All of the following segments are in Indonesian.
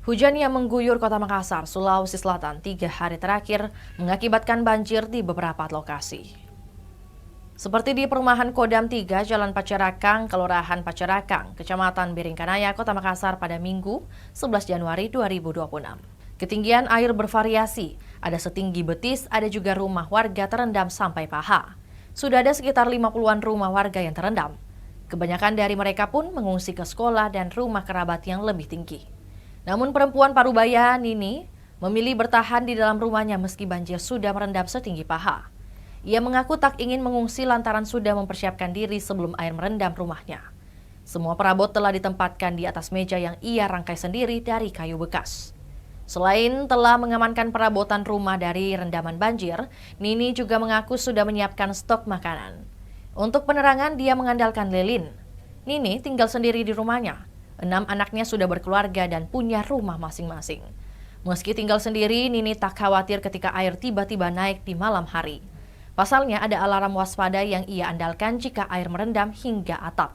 Hujan yang mengguyur Kota Makassar, Sulawesi Selatan 3 hari terakhir mengakibatkan banjir di beberapa lokasi. Seperti di perumahan Kodam 3, Jalan Pacerakang, Kelurahan Pacerakang, Kecamatan Biringkanaya, Kota Makassar pada Minggu 11 Januari 2026. Ketinggian air bervariasi, ada setinggi betis, ada juga rumah warga terendam sampai paha. Sudah ada sekitar 50-an rumah warga yang terendam. Kebanyakan dari mereka pun mengungsi ke sekolah dan rumah kerabat yang lebih tinggi. Namun perempuan parubaya Nini memilih bertahan di dalam rumahnya meski banjir sudah merendam setinggi paha. Ia mengaku tak ingin mengungsi lantaran sudah mempersiapkan diri sebelum air merendam rumahnya. Semua perabot telah ditempatkan di atas meja yang ia rangkai sendiri dari kayu bekas. Selain telah mengamankan perabotan rumah dari rendaman banjir, Nini juga mengaku sudah menyiapkan stok makanan. Untuk penerangan dia mengandalkan lilin. Nini tinggal sendiri di rumahnya. 6 anaknya sudah berkeluarga dan punya rumah masing-masing. Meski tinggal sendiri, Nini tak khawatir ketika air tiba-tiba naik di malam hari. Pasalnya ada alarm waspada yang ia andalkan jika air merendam hingga atap.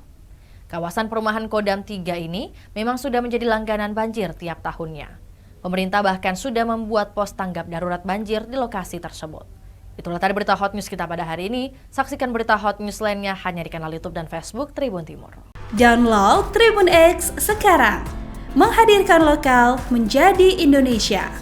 Kawasan perumahan Kodam 3 ini memang sudah menjadi langganan banjir tiap tahunnya. Pemerintah bahkan sudah membuat pos tanggap darurat banjir di lokasi tersebut. Itulah tadi berita Hot News kita pada hari ini. Saksikan berita Hot News lainnya hanya di kanal YouTube dan Facebook Tribun Timur. Download Tribun X sekarang, menghadirkan lokal menjadi Indonesia.